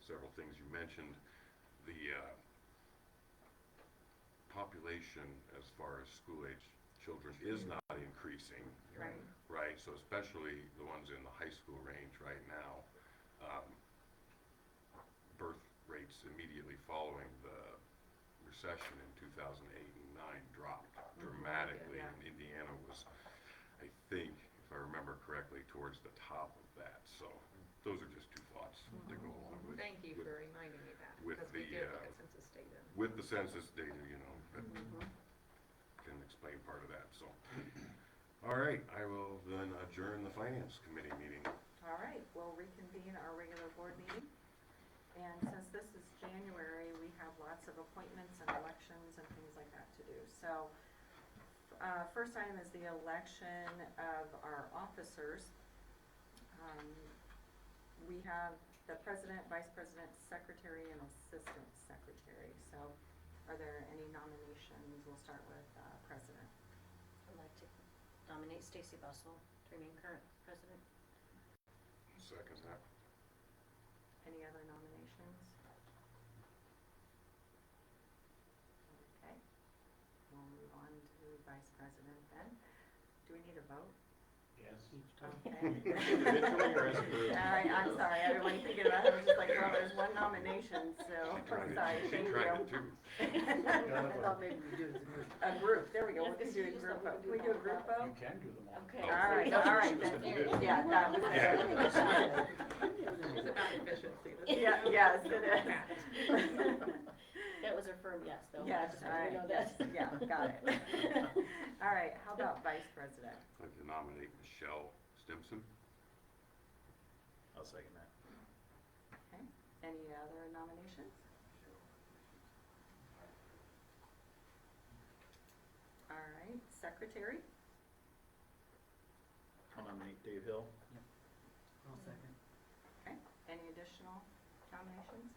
several things you mentioned. The population as far as school-age children is not increasing, Right. right? So especially the ones in the high school range right now, birth rates immediately following the recession in 2008 and 9 dropped dramatically, Yeah. and Indiana was, I think, if I remember correctly, towards the top of that. So those are just two thoughts to go along with. Thank you for reminding me that, with because we the, did look at census data. With the census data, you know, that Mhm. can explain part of that, so. All right, I will then adjourn the finance committee meeting. All right, we'll reconvene our regular board meeting. And since this is January, we have lots of appointments and elections and things like that to do. So, first item is the election of our officers. We have the president, vice president, secretary, and assistant secretary. So, are there any nominations? We'll start with president. I'd like to nominate Stacy Bussell to remain current president. Second that. Any other nominations? Okay, we'll move on to vice president then. Do we need a vote? Yes. Okay. Individually or as a group? All right, I'm sorry, I wasn't thinking about it, I was just like, well, there's one nomination, so, sorry, She thank tried it you. too. I thought maybe we do it as a group. A group, there we go, we can do a Yes, group we vote. can Can we do a group You vote? can do them all. Okay. All right, That's all what she right, was then. gonna do. Yeah, that was It's about efficiency. it. Yeah, yes, it is. That was a firm yes, though. Yes, all right, You know yes, that. yeah, got it. All right, how about vice president? I'd like to nominate Michelle Stimson. I'll second that. Okay, any other nominations? All right, secretary? I'll nominate Dave Hill. I'll second. Okay, any additional nominations?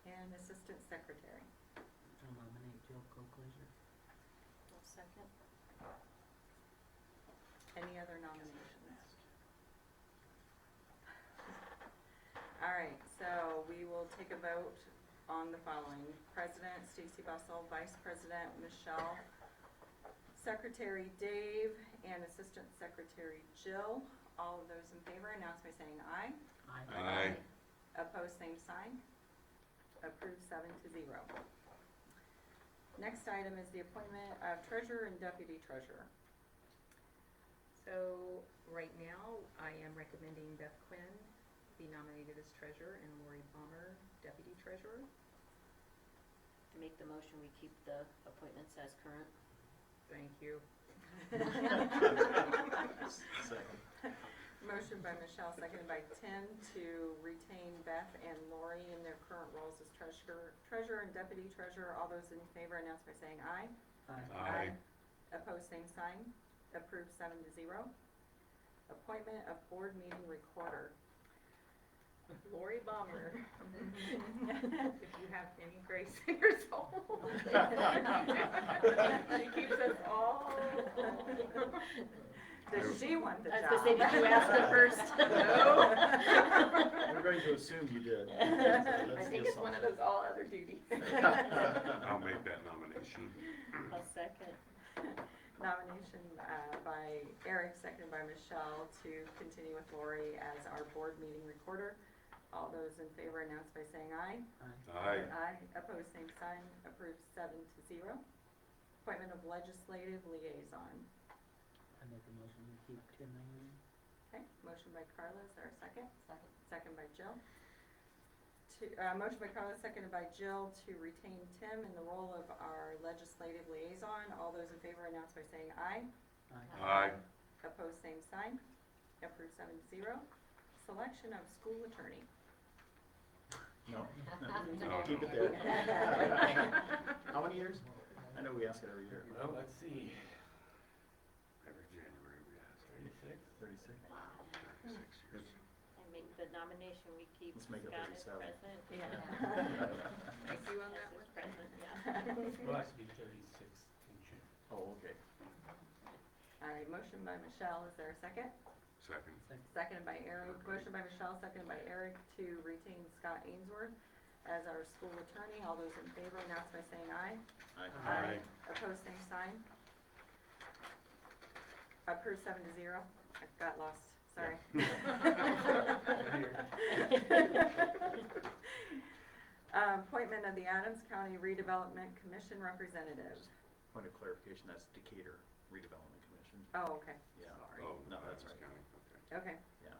And assistant secretary? I'll nominate Jill Colclasure. I'll second. Any other nominations? All right, so we will take a vote on the following. President, Stacy Bussell, Vice President, Michelle, Secretary Dave, and Assistant Secretary Jill. All of those in favor, announce by saying aye. Aye. Opposed, same sign. Approved 7-0. Next item is the appointment of treasurer and deputy treasurer. So, right now, I am recommending Beth Quinn be nominated as treasurer and Lori Palmer deputy treasurer. To make the motion, we keep the appointments as current. Thank you. Second. Motion by Michelle, seconded by Tim, to retain Beth and Lori in their current roles as treasurer and deputy treasurer. All those in favor announce by saying aye. Aye. Opposed, same sign. Approved 7-0. Appointment of board meeting recorder. Lori Palmer. If you have any grace in your soul. She keeps us all. Does she want the I job? was gonna say, did you ask her first? No. We're going to assume you did. I think it's one of those all other duties. I'll make that nomination. I'll second. Nomination by Eric, seconded by Michelle, to continue with Lori as our board meeting recorder. All those in favor announce by saying aye. Aye. Aye. Opposed, same sign. Approved 7-0. Appointment of legislative liaison. I make a motion to keep Tim Manning. Okay, motion by Carla, is there a second? Second. Second by Jill. Motion by Carla, seconded by Jill, to retain Tim in the role of our legislative liaison. All those in favor announce by saying aye. Aye. Opposed, same sign. Approved 7-0. Selection of school attorney. No. No. Keep it there. How many years? I know we ask it every year. Well, let's see, Every January we ask. 36? 36. 36 years. I make the nomination, we keep Let's make it Scott as 37. president. Yeah. Thank you on that As one. president, yeah. Well, it should be 36 in June. Oh, okay. All right, motion by Michelle, is there a second? Second. Seconded by Eric, motion by Michelle, seconded by Eric to retain Scott Ainsworth as our school attorney. All those in favor, announce by saying aye. Aye. Opposed, same sign. Approved 7-0. I got lost, sorry. Appointment of the Adams County Redevelopment Commission representative. Point of clarification, that's Decatur Redevelopment Commission. Oh, okay, Yeah. sorry. Oh, No, that's Adams right. County, okay. Okay, Yeah.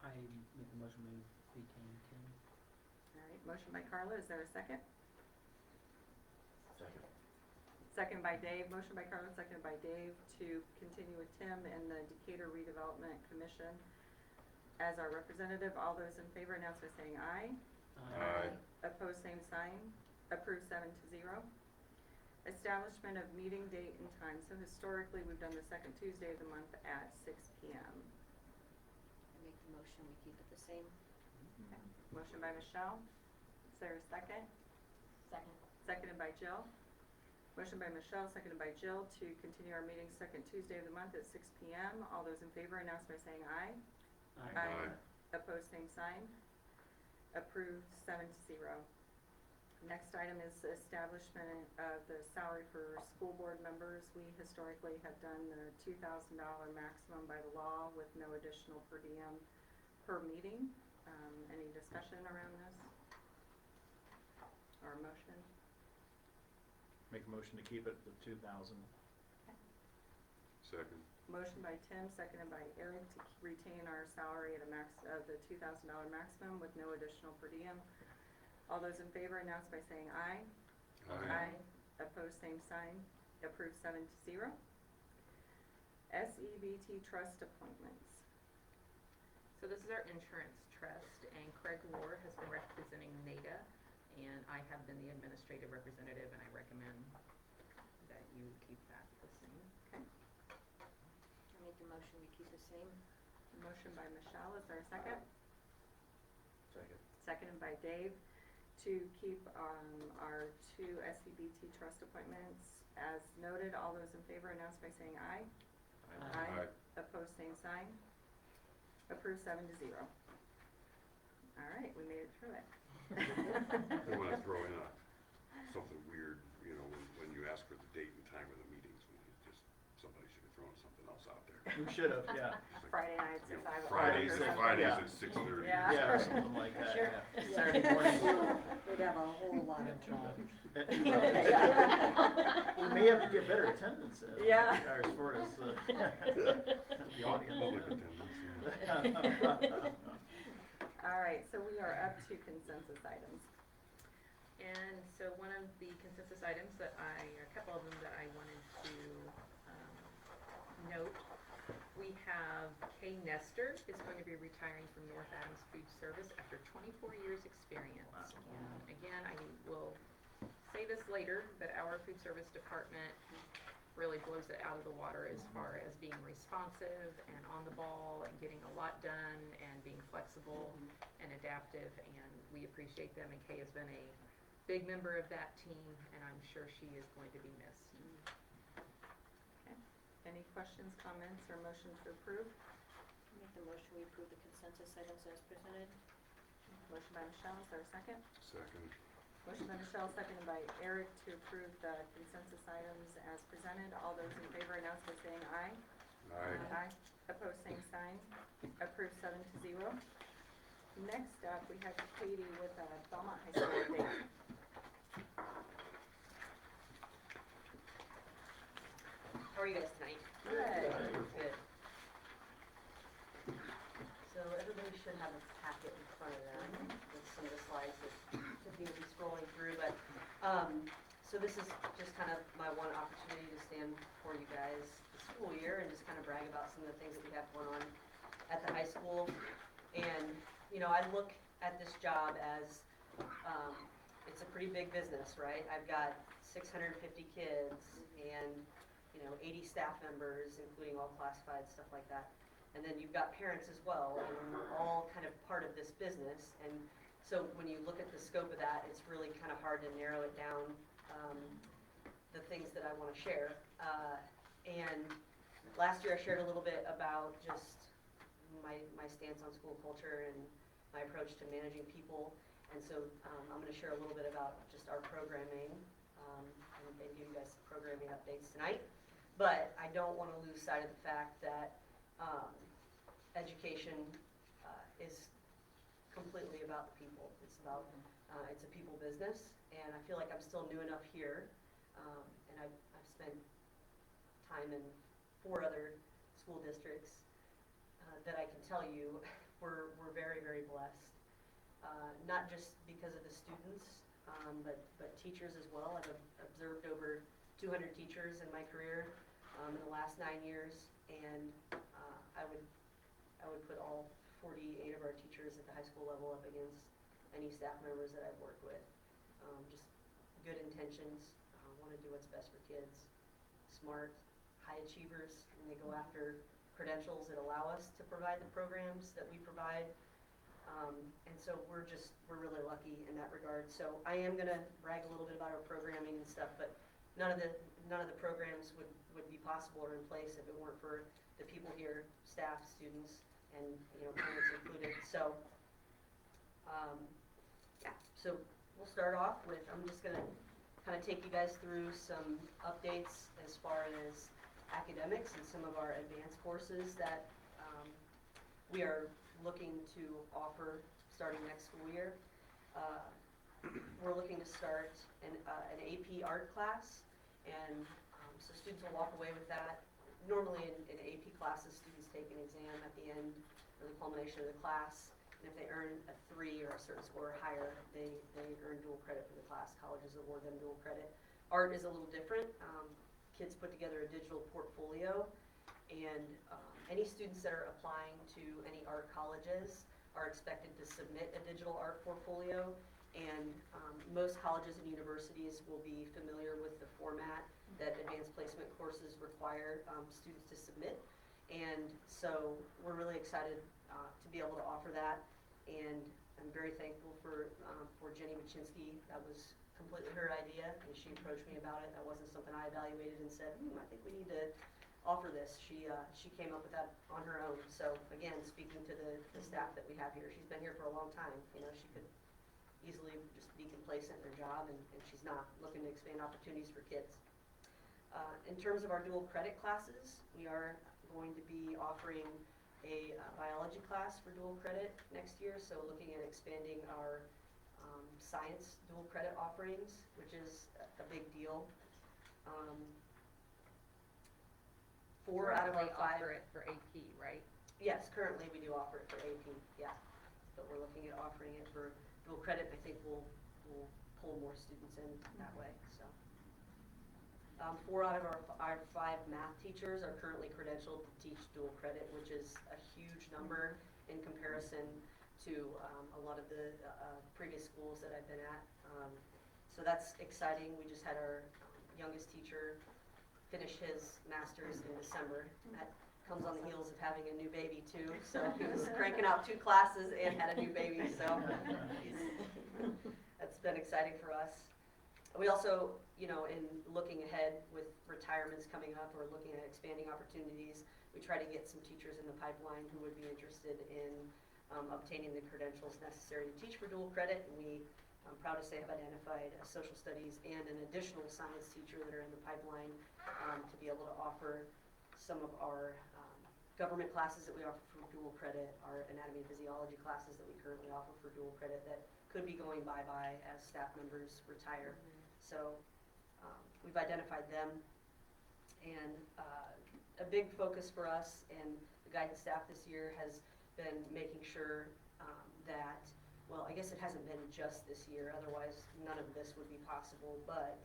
I make a motion to retain Tim. all right, motion by Carla, is there a second? Second. Second by Dave, motion by Carla, seconded by Dave to continue with Tim in the Decatur Redevelopment Commission as our representative. All those in favor announce by saying aye. Aye. Opposed, same sign. Approved 7-0. Establishment of meeting date and time. So historically, we've done the second Tuesday of the month at 6 p.m. I make the motion, we keep it the same. Motion by Michelle. Is there a second? Second. Seconded by Jill. Motion by Michelle, seconded by Jill to continue our meeting second Tuesday of the month at 6 p.m. All those in favor announce by saying aye. Aye. Opposed, same sign. Approved 7-0. Next item is establishment of the salary for school board members. We historically have done the $2,000 maximum by the law with no additional per diem per meeting. Any discussion around this? Or a motion? Make a motion to keep it at 2,000. Second. Motion by Tim, seconded by Eric to retain our salary at a max of the $2,000 maximum with no additional per diem. All those in favor announce by saying aye. Aye. Opposed, same sign. Approved 7-0. SEBT trust appointments. So this is our insurance trust, and Craig Lohr has been representing NADA, and I have been the administrative representative, and I recommend that you keep that the same. Okay. I make the motion, we keep the same. Motion by Michelle, is there a second? Second. Seconded by Dave to keep our two SEBT trust appointments. As noted, all those in favor announce by saying aye. Aye. Opposed, same sign. Approved 7-0. All right, we made it through it. I want to throw in something weird, when you ask for the date and time of the meetings, somebody should have thrown something else out there. We should have, yeah. Friday nights at 5 o'clock. Fridays or something. Fridays Yeah. at 6:30. Yeah. Yeah, or something like that, Sure. yeah. Saturday morning. We'd have a whole lot of jobs. We may have to get better attendance Yeah. as far as the audience. Public attendance, All right, so we are up to consensus items. And so one of the consensus items a couple of them that I wanted to note, we have Kay Nestor is going to be retiring from North Adams Food Service after 24 years experience. Wow. And again, I will say this later, but our food service department really blows it out of the water as far as being responsive and on the ball and getting a lot done and being flexible and adaptive, and we appreciate them, and Kay has been a big member of that team, and I'm sure she is going to be missed. Okay. Any questions, comments, or motion to approve? I make the motion, we approve the consensus items as presented. Motion by Michelle, is there a second? Second. Motion by Michelle, seconded by Eric to approve the consensus items as presented. All those in favor announce by saying aye. Aye. Opposed, same sign. Approved 7-0. Next up, we have Katie with Belmont High School update. How are you guys tonight? Good. Good. So everybody should have a packet in front of them with some of the slides that Tiffany will be scrolling through, but, so this is just kind of my one opportunity to stand before you guys this school year and just kind of brag about some of the things that we have going on at the high school. And, I look at this job as, it's a pretty big business, right? I've got 650 kids and, 80 staff members, including all classified, stuff like that. And then you've got parents as well, and we're all kind of part of this business. And so when you look at the scope of that, it's really kind of hard to narrow it down, the things that I want to share. And Last year I shared a little bit about just my stance on school culture and my approach to managing people. And so I'm going to share a little bit about just our programming and give you guys some programming updates tonight. But I don't want to lose sight of the fact that education is completely about the people. It's about it's a people business, and I feel like I'm still new enough here, and I've spent time in 4 other school districts that I can tell you we're very, very blessed. Not just because of the students, but teachers as well. I've observed over 200 teachers in my career in the last 9 years, and I would put all 48 of our teachers at the high school level up against any staff members that I've worked with. Just good intentions, want to do what's best for kids, smart, high achievers, and they go after credentials that allow us to provide the programs that we provide. And so we're really lucky in that regard. So I am going to brag a little bit about our programming and stuff, but none of the programs would be possible or in place if it weren't for the people here, staff, students, and parents included. So yeah, so we'll start off with, I'm just going to kind of take you guys through some updates as far as academics and some of our advanced courses that we are looking to offer starting next school year. We're looking to start an AP art class, and so students will walk away with that. Normally in AP classes, students take an exam at the end or the culmination of the class, and if they earn a 3 or a certain score or higher, they earn dual credit for the class. Colleges award them dual credit. Art is a little different. Kids put together a digital portfolio, and any students that are applying to any art colleges are expected to submit a digital art portfolio, and most colleges and universities will be familiar with the format that advanced placement courses require students to submit. And so we're really excited to be able to offer that, and I'm very thankful for Jenny Machinsky. That was completely her idea, and she approached me about it. That wasn't something I evaluated and said, I think we need to offer this. She came up with that on her own. So again, speaking to the staff that we have here, she's been here for a long time. She could easily just be complacent in her job, and she's not looking to expand opportunities for kids. In terms of our dual credit classes, we are going to be offering a biology class for dual credit next year, so looking at expanding our science dual credit offerings, which is a big deal. 4 out of our 5 offer it for AP, right? Yes, currently we do offer it for AP, yeah. But we're looking at offering it for dual credit. I think we'll pull more students in that way, so. 4 out of our 5 math teachers are currently credentialed to teach dual credit, which is a huge number in comparison to a lot of the previous schools that I've been at. So that's exciting. We just had our youngest teacher finish his master's in December. That comes on the heels of having a new baby too. So he was cranking out 2 classes and had a new baby. So that's been exciting for us. We also, in looking ahead with retirements coming up or looking at expanding opportunities, we try to get some teachers in the pipeline who would be interested in obtaining the credentials necessary to teach for dual credit. And I'm proud to say, have identified a social studies and an additional science teacher that are in the pipeline to be able to offer some of our government classes that we offer for dual credit, our anatomy and physiology classes that we currently offer for dual credit that could be going bye-bye as staff members retire. So we've identified them, and a big focus for us and the guidance staff this year has been making sure that, well, I guess it hasn't been just this year, otherwise none of this would be possible, but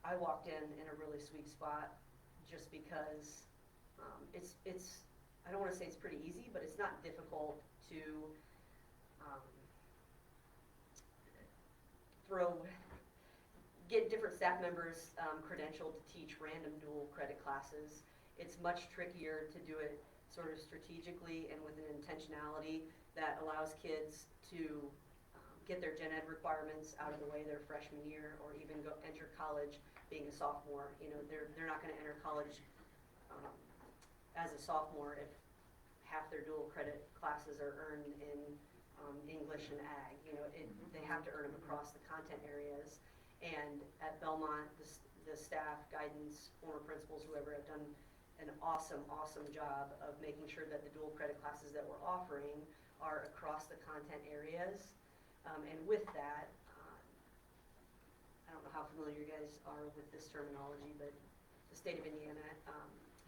I walked in a really sweet spot just because it's I don't want to say it's pretty easy, but it's not difficult to get different staff members credentialed to teach random dual credit classes. It's much trickier to do it sort of strategically and with an intentionality that allows kids to get their gen ed requirements out of the way their freshman year, or even enter college being a sophomore. They're not going to enter college as a sophomore, if half their dual credit classes are earned in English and ag, they have to earn them across the content areas. And at Belmont, the staff, guidance, former principals, whoever, have done an awesome job of making sure that the dual credit classes that we're offering are across the content areas. And with that, I don't know how familiar you guys are with this terminology, but the state of Indiana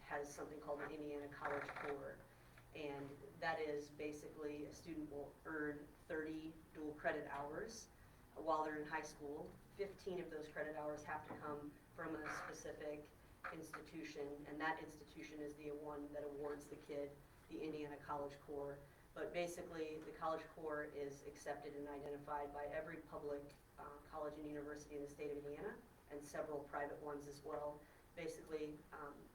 has something called the Indiana College Core. And that is basically a student will earn 30 dual credit hours while they're in high school. 15 of those credit hours have to come from a specific institution, and that institution is the one that awards the kid the Indiana College Core. But basically, the College Core is accepted and identified by every public college and university in the state of Indiana, and several private ones as well. Basically,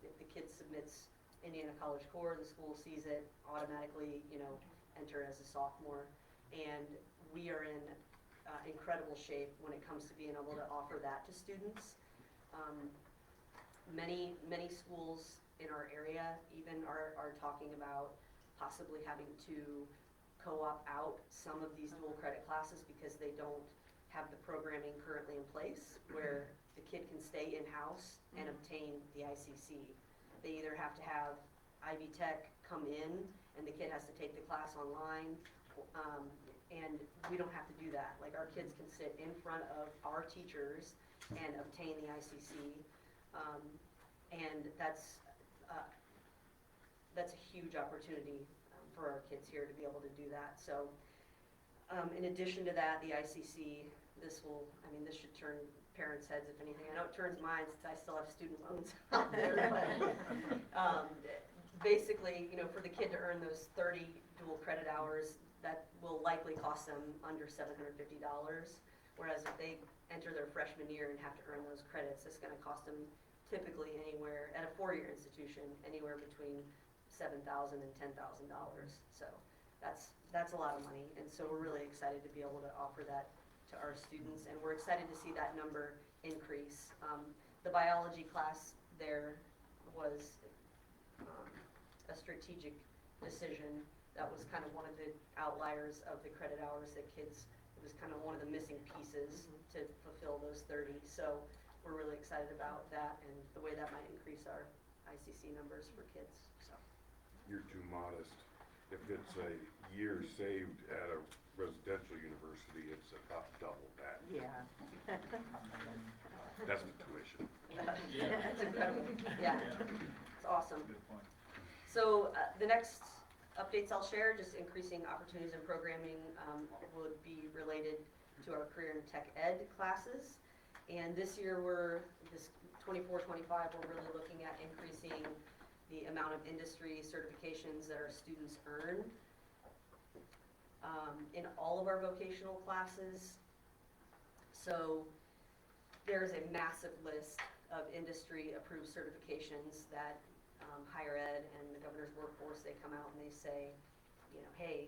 if the kid submits Indiana College Core, the school sees it, automatically, enter as a sophomore. And we are in incredible shape when it comes to being able to offer that to students. Many schools in our area even are talking about possibly having to co-op out some of these dual credit classes because they don't have the programming currently in place where the kid can stay in-house and obtain the ICC. They either have to have Ivy Tech come in and the kid has to take the class online, and we don't have to do that. Like, our kids can sit in front of our teachers and obtain the ICC, and that's a huge opportunity for our kids here to be able to do that. So in addition to that, the ICC, this should turn parents' heads, if anything. I know it turns mine since I still have student loans out there, but basically, for the kid to earn those 30 dual credit hours, that will likely cost them under $750, whereas if they enter their freshman year and have to earn those credits, it's going to cost them typically anywhere, at a four-year institution, anywhere between $7,000 and $10,000. So that's a lot of money, and so we're really excited to be able to offer that to our students, and we're excited to see that number increase. The biology class there was a strategic decision. That was kind of one of the outliers of the credit hours that kids, it was kind of one of the missing pieces to fulfill those 30. So we're really excited about that and the way that might increase our ICC numbers for kids. So You're too modest. If it's a year saved at a residential university, it's about double that. Yeah. That's the tuition. That's incredible. Yeah, it's awesome. So the next updates I'll share, just increasing opportunities in programming, would be related to our career and tech ed classes. And this year, this 24-25, we're really looking at increasing the amount of industry certifications that our students earn in all of our vocational classes. So there's a massive list of industry approved certifications that higher ed and the governor's workforce, they come out and they say, hey,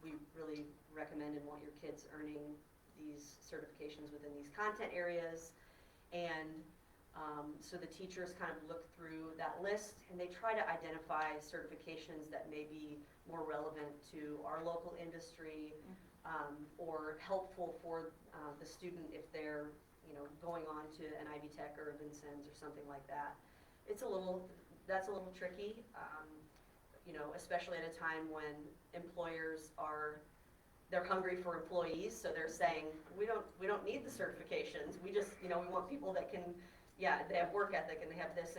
we really recommend and want your kids earning these certifications within these content areas. And so the teachers kind of look through that list and they try to identify certifications that may be more relevant to our local industry, or helpful for the student if they're going on to an Ivy Tech or a Vincennes or something like that. That's a little tricky, especially at a time when employers they're hungry for employees, so they're saying, we don't need the certifications, we just, we want people that can, they have work ethic and they have this,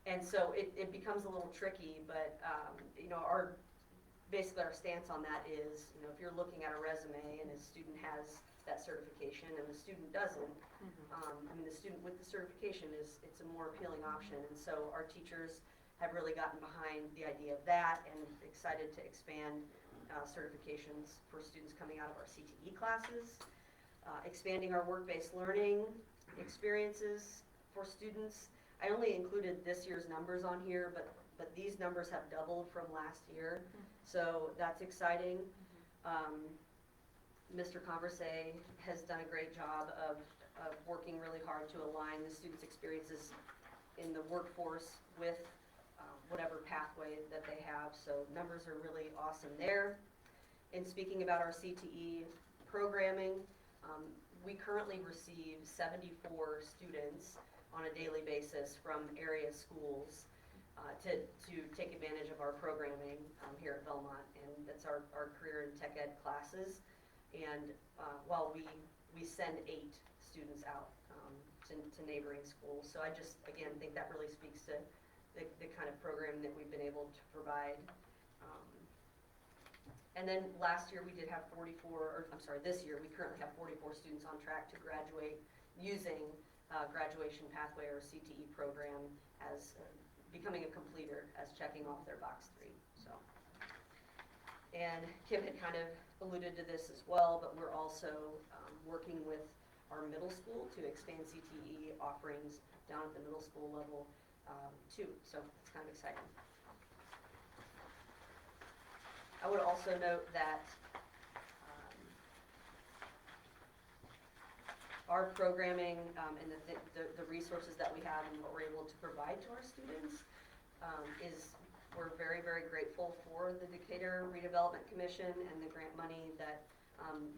and so it becomes a little tricky, but, basically our stance on that is, if you're looking at a resume and a student has that certification and the student doesn't, the student with the certification it's a more appealing option, and so our teachers have really gotten behind the idea of that and excited to expand certifications for students coming out of our CTE classes, expanding our work-based learning experiences for students. I only included this year's numbers on here, but these numbers have doubled from last year, so that's exciting. Mr. Converse has done a great job of working really hard to align the students' experiences in the workforce with whatever pathway that they have. So numbers are really awesome there. And speaking about our CTE programming, we currently receive 74 students on a daily basis from area schools to take advantage of our programming here at Belmont, and that's our career and tech ed classes. And while we send 8 students out to neighboring schools, so I just again think that really speaks to the kind of programming that we've been able to provide. And then last year we did have 44, or I'm sorry, this year we currently have 44 students on track to graduate using Graduation Pathway or CTE program as becoming a completer, as checking off their box 3. So, and Kim had kind of alluded to this as well, but we're also working with our middle school to expand CTE offerings down at the middle school level too. So it's kind of exciting. I would also note that our programming and the resources that we have and what we're able to provide to our students we're very, very grateful for the Decatur Redevelopment Commission and the grant money that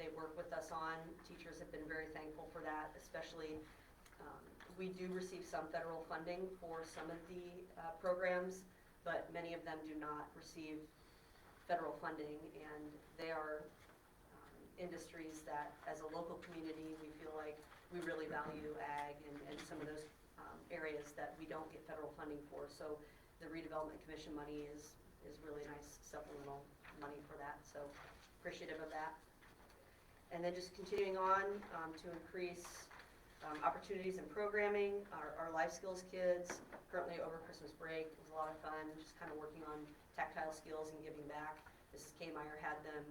they work with us on. Teachers have been very thankful for that, especially we do receive some federal funding for some of the programs, but many of them do not receive federal funding, and they are industries that as a local community we feel like we really value ag and some of those areas that we don't get federal funding for. So the Redevelopment Commission money is really nice supplemental money for that, so appreciative of that. And then just continuing on to increase opportunities in programming. Our life skills kids currently over Christmas break, it was a lot of fun, just kind of working on tactile skills and giving back. Mrs. Kmeyer had them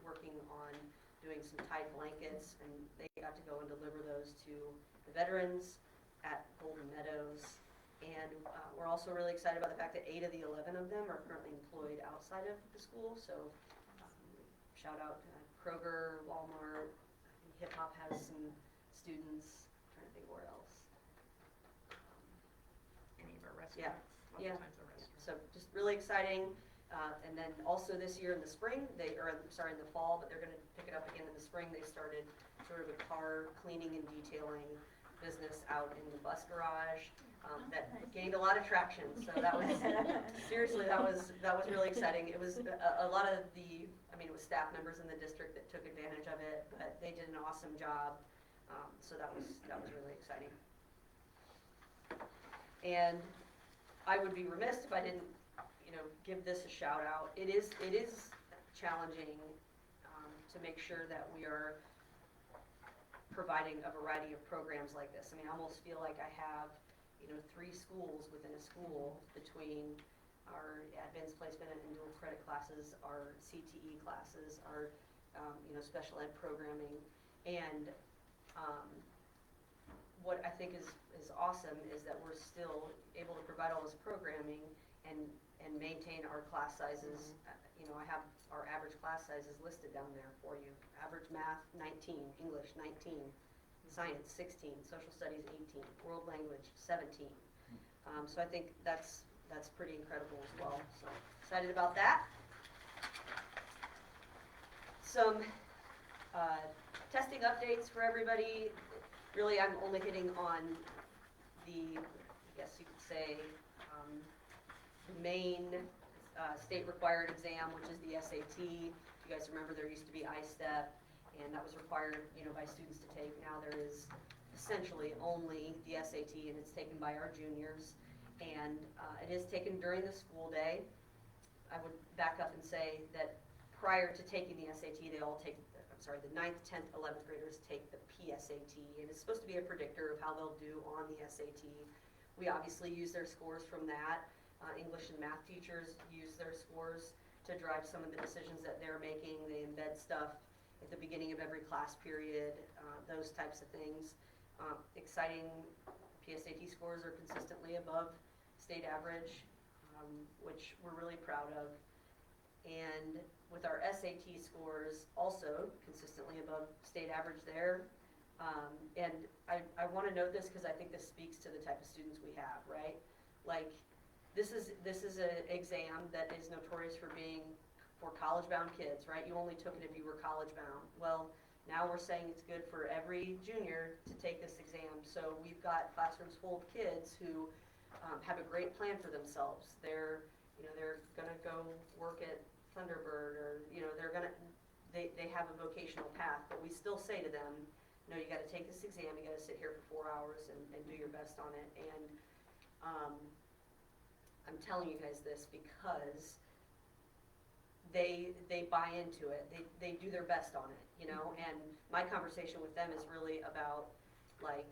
working on doing some Tide blankets, and they got to go and deliver those to the veterans at Golden Meadows. And we're also really excited about the fact that 8 of the 11 of them are currently employed outside of the school. So shout out to Kroger, Walmart, Hip Hop has some students. I'm trying to think where else. Any of our Yeah. restaurants, lots Yeah. of times a restaurant. So just really exciting. And then also this year in the spring, in the fall, but they're going to pick it up again in the spring. They started sort of a car cleaning and detailing business out in the bus garage that gained a lot of traction. So that was seriously, that was really exciting. It was a lot of it was staff members in the district that took advantage of it, but they did an awesome job. So that was really exciting. And I would be remiss if I didn't give this a shout out. It is challenging to make sure that we are providing a variety of programs like this. I mean, I almost feel like I have 3 schools within a school between our advanced placement and dual credit classes, our CTE classes, our special ed programming, and what I think is awesome is that we're still able to provide all this programming and maintain our class sizes. I have our average class sizes listed down there for you. Average math 19, English 19, science 16, social studies 18, world language 17. So I think that's pretty incredible as well. So excited about that. Some testing updates for everybody. Really, I'm only hitting on the, I guess you could say, the main state required exam, which is the SAT. If you guys remember, there used to be I-STEP, and that was required, by students to take. Now there is essentially only the SAT, and it's taken by our juniors, and it is taken during the school day. I would back up and say that prior to taking the SAT, they all take, the 9th, 10th, 11th graders take the PSAT, and it's supposed to be a predictor of how they'll do on the SAT. We obviously use their scores from that. English and math teachers use their scores to drive some of the decisions that they're making. They embed stuff at the beginning of every class period, those types of things. Exciting, PSAT scores are consistently above state average, which we're really proud of. And with our SAT scores, also consistently above state average there. And I want to note this because I think this speaks to the type of students we have, right? Like, this is an exam that is notorious for being for college-bound kids, right? You only took it if you were college-bound. Well, now we're saying it's good for every junior to take this exam. So we've got classrooms full of kids who have a great plan for themselves. They're gonna go work at Thunderbird, or, they have a vocational path, but we still say to them, no, you gotta take this exam, you gotta sit here for 4 hours and do your best on it. And I'm telling you guys this because they buy into it. They do their best on it, and my conversation with them is really about, like,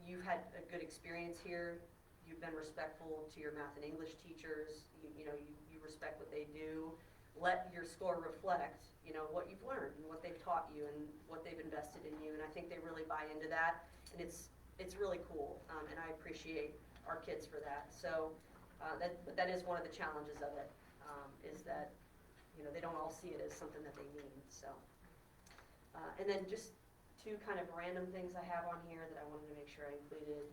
you've had a good experience here, you've been respectful to your math and English teachers, you respect what they do, let your score reflect, what you've learned and what they've taught you and what they've invested in you, and I think they really buy into that, and it's really cool, and I appreciate our kids for that. So that is one of the challenges of it, is that they don't all see it as something that they need. So and then just two kind of random things I have on here that I wanted to make sure I included,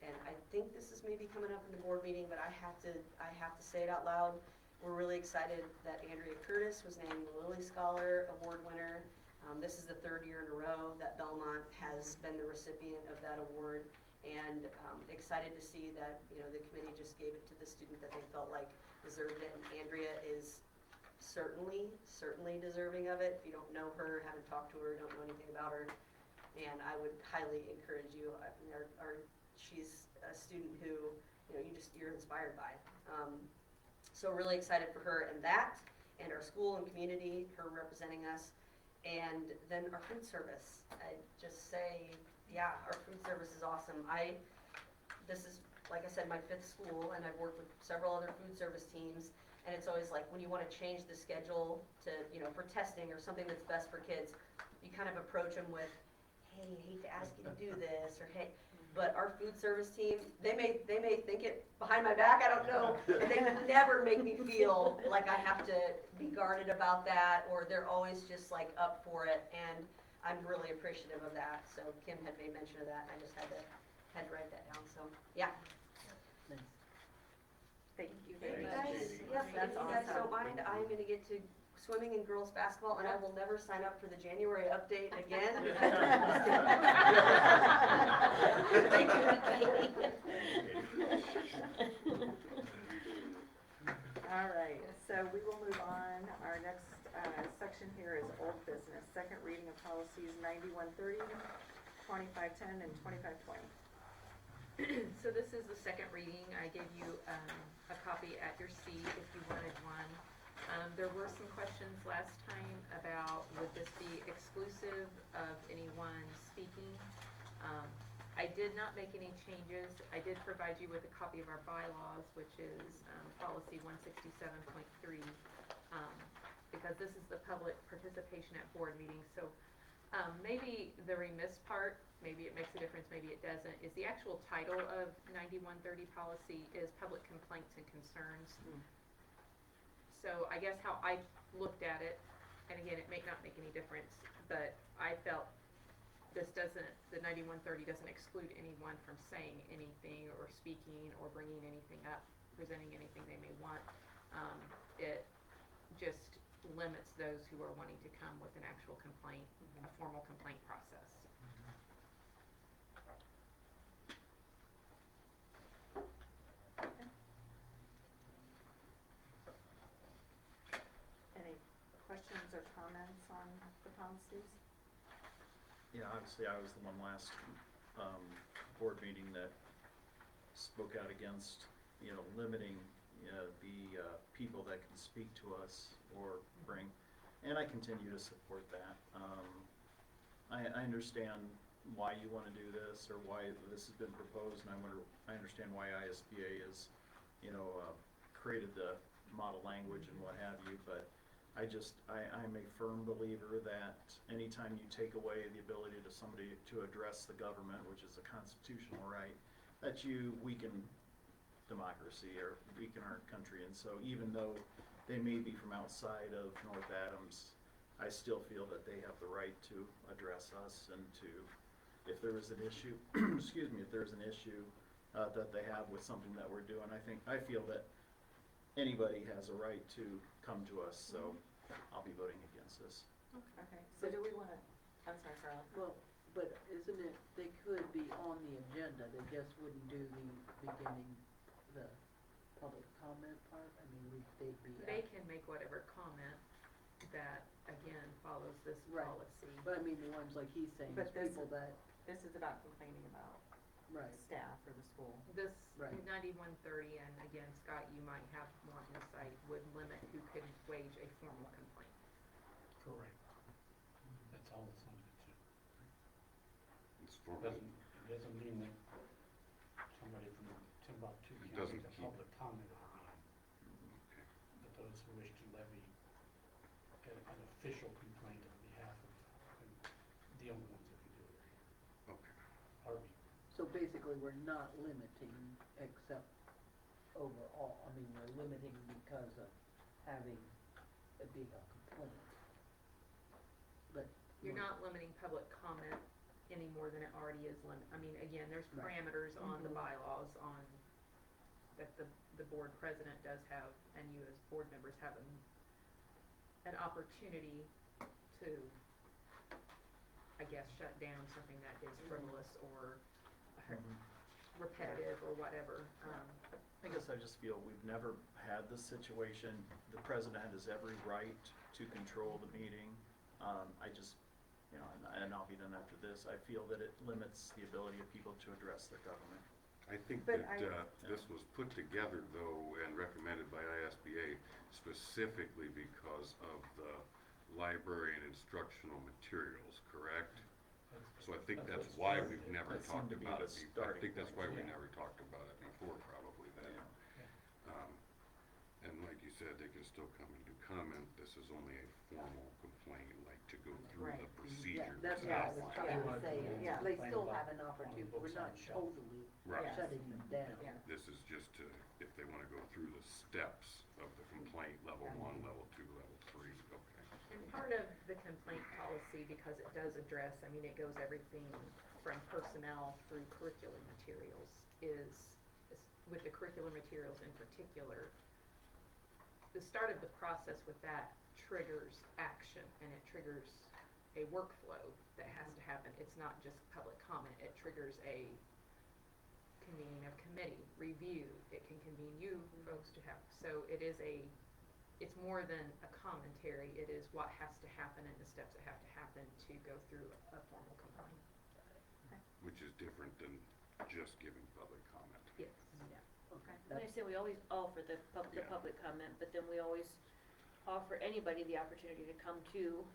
and I think this is maybe coming up in the board meeting, but I have to say it out loud. We're really excited that Andrea Curtis was named the Lilly Scholar Award winner. This is the 3rd year in a row that Belmont has been the recipient of that award, and excited to see that the committee just gave it to the student that they felt like deserved it, and Andrea is certainly deserving of it. If you don't know her, haven't talked to her, don't know anything about her, and I would highly encourage you. I mean, she's a student who you're inspired by. So really excited for her and that, and our school and community, her representing us, and then our food service. I just say, yeah, our food service is awesome. This is, like I said, my 5th school, and I've worked with several other food service teams, and it's always like when you want to change the schedule to, for testing or something that's best for kids, you kind of approach them with, hey, I hate to ask you to do this, or hey. But our food service team, they may think it behind my back, I don't know, and they never make me feel like I have to be guarded about that, or they're always just like up for it, and I'm really appreciative of that. So Kim had made mention of that, and I just had to write that down. So yeah. Thank you Thank very you, much. Katie. Yes, if That's you guys don't awesome. mind, I'm gonna get to swimming and girls basketball, and I will never sign up for the January update again. Thank you, Katie. All right, so we will move on. Our next section here is old business. Second reading of policies 9130, 2510, and 2520. So this is the second reading. I gave you a copy at your seat if you wanted one. There were some questions last time about would this be exclusive of anyone speaking. I did not make any changes. I did provide you with a copy of our bylaws, which is policy 167.3, because this is the public participation at board meetings. So maybe the remiss part, maybe it makes a difference, maybe it doesn't, is the actual title of 9130 policy is public complaints and concerns. So I guess how I looked at it, and again, it may not make any difference, but I felt the 9130 doesn't exclude anyone from saying anything or speaking or bringing anything up, presenting anything they may want. It just limits those who are wanting to come with an actual complaint, a formal complaint process. Any questions or comments on the policies? Yeah, obviously I was the one last board meeting that spoke out against, limiting the people that can speak to us or bring, and I continue to support that. I understand why you want to do this or why this has been proposed, and I understand why ISBA has, created the model language and what have you, but I'm a firm believer that anytime you take away the ability to somebody to address the government, which is a constitutional right, that you weaken democracy or weaken our country. And so even though they may be from outside of North Adams, I still feel that they have the right to address us and to, if there is an issue, excuse me, if there's an issue that they have with something that we're doing. I feel that anybody has a right to come to us, so I'll be voting against this. Okay, so do we wanna, I'm sorry, Carla. Well, but isn't it, they could be on the agenda, they just wouldn't do the beginning, the public comment part? I mean, they'd be. They can make whatever comment that, again, follows this Right. policy. But I mean, the ones like he's saying, But is this- people that, This is about complaining about right, staff or the school. This Right. 9130, and again, Scott, you might have more insight, would limit who could wage a formal complaint. Correct. That's all it's limited to. It's It formal. doesn't mean that somebody from Timbuktu It can doesn't make a keep- public comment at a meeting. Okay. But those who wish to levy an official complaint on behalf of the only ones that can do it Okay. are we. so basically, we're not limiting except overall, I mean, we're limiting because of having it being a complaint. But. You're not limiting public comment any more than it already is I mean, again, there's Right. parameters on the Mhm. bylaws on, that the board president does have, and you as board members have an opportunity to, I guess, shut down something that is frivolous or repetitive or whatever. I guess I just feel we've never had this situation. The president has every right to control the meeting. I just, and I'll be done after this, I feel that it limits the ability of people to address their government. I think But that this was put together, though, and recommended by ISBA specifically because of the library and instructional materials, correct? So I think that's why we've never That seemed talked to be about the it. I starting think that's why point, we yeah. never talked about it before, probably then. And like you said, they can still come and do comment. This is only a formal complaint, like to go through Right. the Yeah, procedure. that's what Yeah, I was trying to say, yeah. they still Complain have about an on the opportunity, books we're on not the shelf. totally Right. Yes. shutting them down. Yeah. This is just to, if they wanna go through the steps of the complaint, level 1, level 2, level 3, okay. And part of the complaint policy, because it does address, I mean, it goes everything from personnel through curriculum materials, is with the curriculum materials in particular, the start of the process with that triggers action, and it triggers a workflow that has to happen. It's not just public comment, it triggers a convening of committee, review, it can convene you folks to have, so it's more than a commentary, it is what has to happen and the steps that have to happen to go through a formal complaint. Which is different than just giving public comment. Yes. Okay. And I say we always offer the Yeah. public comment, but then we always offer anybody the opportunity to come to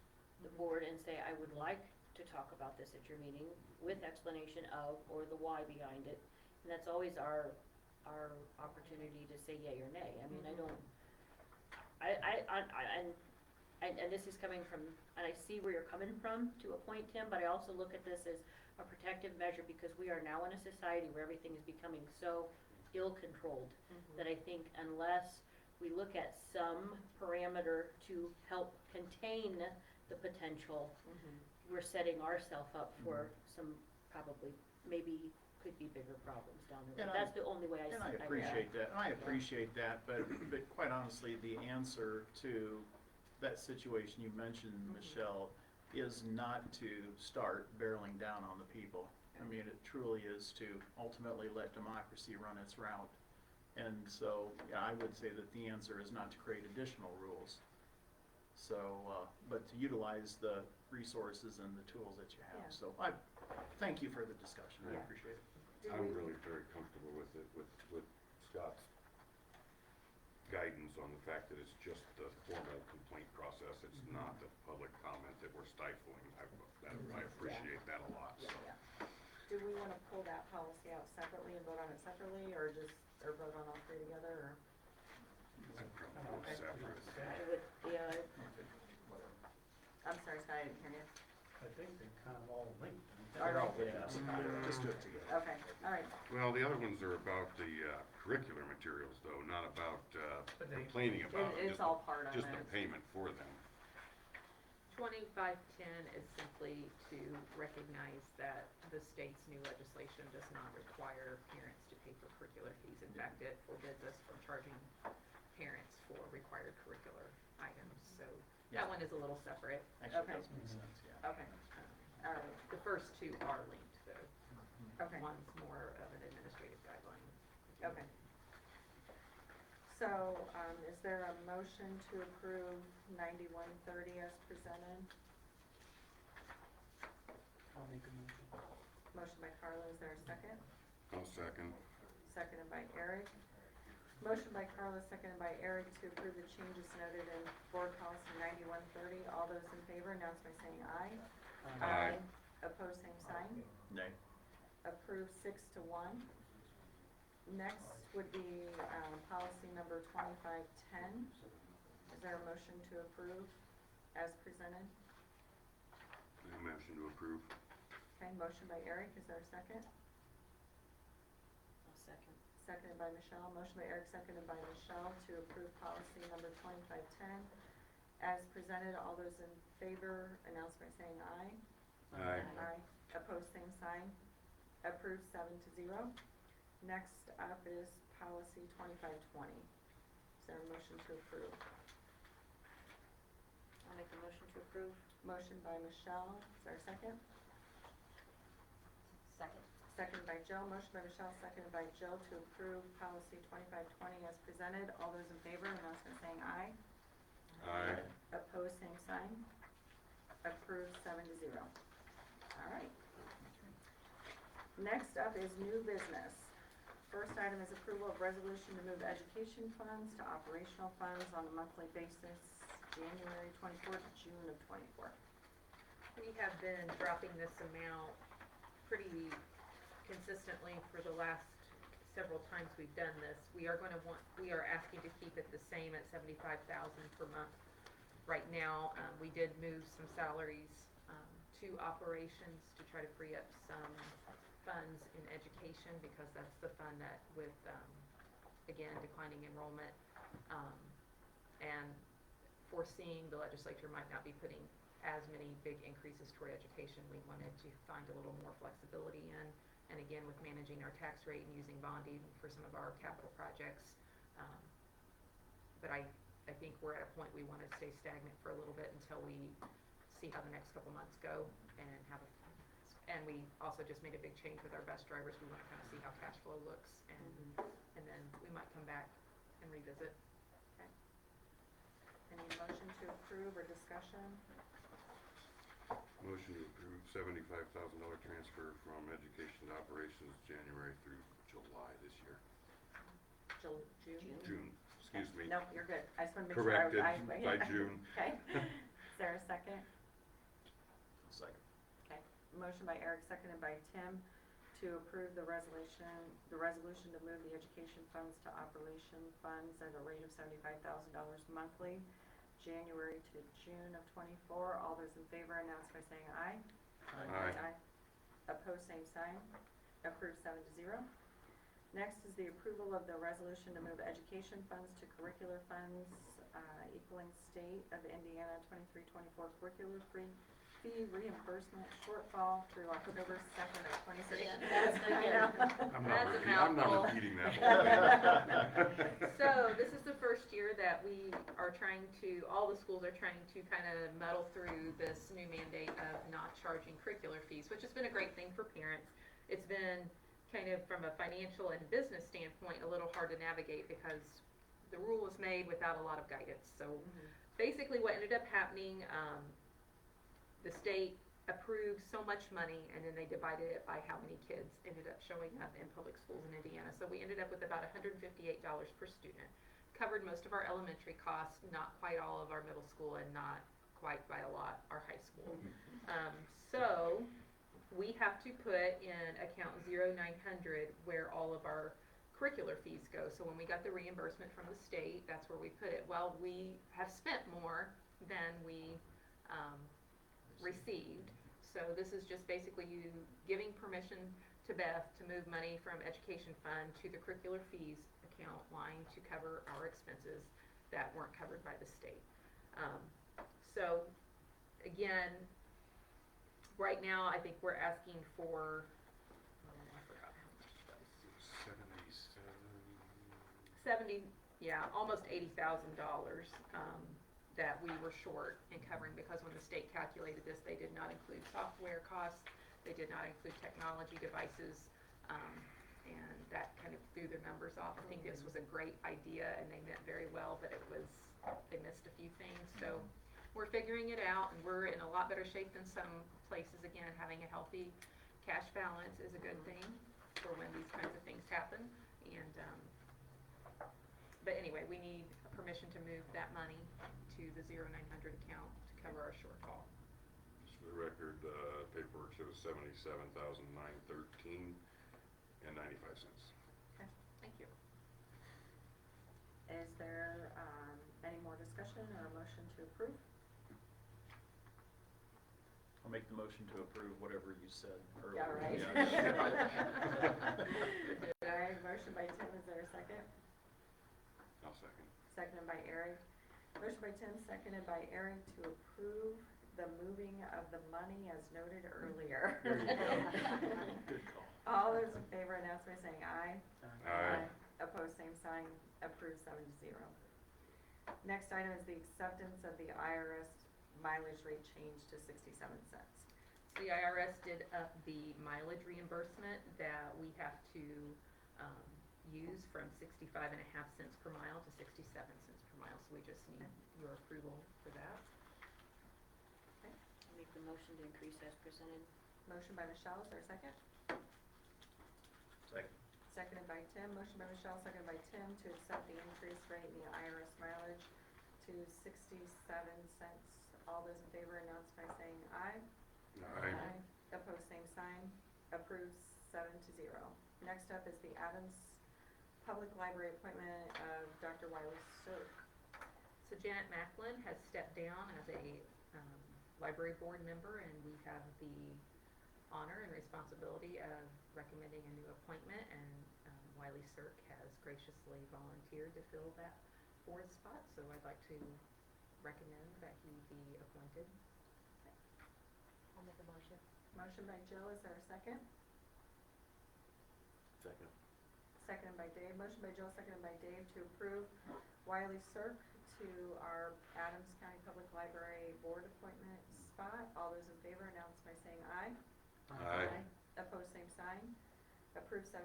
the board and say, I would like to talk about this at your meeting with explanation of, or the why behind it. And that's always our opportunity to say yay or nay. I mean, I don't, and this is coming from, and I see where you're coming from to a point, Tim, but I also look at this as a protective measure because we are now in a society where everything is becoming so ill-controlled that I think unless we look at some parameter to help contain the potential, we're setting ourselves up for some probably, maybe could be bigger problems down the road. And That's the only way I see And I it. appreciate that, and I appreciate that, but quite honestly, the answer to that situation you mentioned, Michelle, is not to start barreling down on the people. I mean, it truly is to ultimately let democracy run its route. And so, yeah, I would say that the answer is not to create additional rules. So, but to utilize the resources and the tools that you have. Yeah. So I thank you for the discussion, I Yeah. appreciate it. I'm really very comfortable with it, with Scott's guidance on the fact that it's just the formal complaint process. It's not the public comment that we're stifling. I appreciate that a lot, so. Yeah. Do we wanna pull that policy out separately and vote on it separately, or vote on all three together, or? I'd probably go separate. I would, yeah, I'm sorry, Scott, I didn't hear you. I think they're kind of all linked. Are they? Yes, just do it together. Okay, all right. Well, the other ones are about the curricular materials, though, not about But they- complaining about it. It's all part of it. Just the payment for them. 2510 is simply to recognize that the state's new legislation does not require parents to pay for curricular fees. In fact, it forbids us from charging parents for required curricular items, so Yeah. that one is a little separate. Actually, Okay. it does make sense, yeah. Okay, all right, The first two are linked, though. okay, One's more of an administrative guideline. okay. So, is there a motion to approve 9130 as presented? I'll make a motion. Motion by Carla, is there a second? I'll second. Seconded by Eric. Motion by Carla, seconded by Eric to approve the changes noted in board policy 9130. All those in favor, announce by saying aye. Aye. Opposed, same sign. Nay. Approved 6-1. Next would be, policy number 2510. Is there a motion to approve as presented? A motion to approve. Okay, motion by Eric, is there a second? I'll second. Seconded by Michelle. Motion by Eric, seconded by Michelle to approve policy number 2510 as presented. All those in favor, announce by saying aye. Aye. Aye. Opposed, same sign. Approved 7-0. Next up is policy 2520. Is there a motion to approve? I'll make a motion to approve. Motion by Michelle, is there a second? Second. Seconded by Jill. Motion by Michelle, seconded by Jill to approve policy 2520 as presented. All those in favor, announce by saying aye. Aye. Opposed, same sign. Approved 7-0. All right. Next up is new business. First item is approval of resolution to move education funds to operational funds on a monthly basis, January 24 to June of 24. We have been dropping this amount pretty consistently for the last several times we've done this. We are asking to keep it the same at $75,000 per month. Right now, we did move some salaries to operations to try to free up some funds in education, because that's the fund that with, again, declining enrollment, and foreseeing the legislature might not be putting as many big increases toward education, we wanted to find a little more flexibility in. And again, with managing our tax rate and using bonding for some of our capital projects. But I think we're at a point we want to stay stagnant for a little bit until we see how the next couple months go and and we also just made a big change with our bus drivers. We want to kind of see how cash flow looks, and then we might come back and revisit. Okay. Any motion to approve or discussion? Motion to approve $75,000 transfer from education to operations January through July this year. June? June, excuse me. No, you're good. I just want to make sure I was. Corrected by June. Okay. Is there a second? Second. Okay. Motion by Eric, seconded by Tim to approve the resolution to move the education funds to operation funds at a rate of $75,000 monthly, January to June of 24. All those in favor announce by saying aye. Aye. Opposed, same sign. Approved 7-0. Next is the approval of the resolution to move education funds to curricular funds, equaling state of Indiana 23-24 curricular fee reimbursement shortfall through October 2nd of 26. Yeah, that's I know. I'm not repeating that whole thing. So this is the first year that we are all the schools are trying to kind of muddle through this new mandate of not charging curricular fees, which has been a great thing for parents. It's been kind of, from a financial and business standpoint, a little hard to navigate because the rule was made without a lot of guidance. So basically what ended up happening, the state approved so much money, and then they divided it by how many kids ended up showing up in public schools in Indiana. So we ended up with about $158 per student. Covered most of our elementary costs, not quite all of our middle school, and not quite by a lot our high school. So we have to put in account 0900 where all of our curricular fees go. So when we got the reimbursement from the state, that's where we put it. Well, we have spent more than we received. So this is just basically you giving permission to Beth to move money from education fund to the curricular fees account line to cover our expenses that weren't covered by the state. So again, right now I think we're asking for, I forgot how much it was. almost $80,000, that we were short in covering, because when the state calculated this, they did not include software costs, they did not include technology devices, and that kind of threw the numbers off. I think this was a great idea, and they meant very well, but they missed a few things, so we're figuring it out, and we're in a lot better shape than some places. Again, having a healthy cash balance is a good thing for when these kinds of things happen, and, but anyway, we need permission to move that money to the 0900 account to cover our shortfall. Just for the record, paperwork shows $77,913.95. Thank you. Is there, any more discussion or a motion to approve? I'll make the motion to approve whatever you said earlier. Yeah, right. Yeah. All right, motion by Tim, is there a second? I'll second. Seconded by Eric. Motion by Tim, seconded by Eric to approve the moving of the money as noted earlier. There you go. Good call. All those in favor announce by saying aye. Aye. Opposed, same sign. Approved 7-0. Next item is the acceptance of the IRS mileage rate change to 67 cents. The IRS did up the mileage reimbursement that we have to use from 65.5 cents per mile to 67 cents per mile. So we just need your approval for that. I'll make the motion to increase as presented. Motion by Michelle, is there a second? Second. Seconded by Tim. Motion by Michelle, seconded by Tim to accept the increased rate in the IRS mileage to 67 cents. All those in favor announce by saying aye. Aye. Opposed, same sign. Approved 7-0. Next up is the Adams Public Library appointment of Dr. Wiley Sirk. So Janet Macklin has stepped down as a library board member, and we have the honor and responsibility of recommending a new appointment, and Wiley Sirk has graciously volunteered to fill that board spot, so I'd like to recommend that he be appointed. I'll make a motion. Motion by Jill, is there a second? Second. Seconded by Dave. Motion by Jill, seconded by Dave to approve Wiley Sirk to our Adams County Public Library board appointment spot. All those in favor announce by saying aye. Aye. Opposed, same sign. Approved 7-0.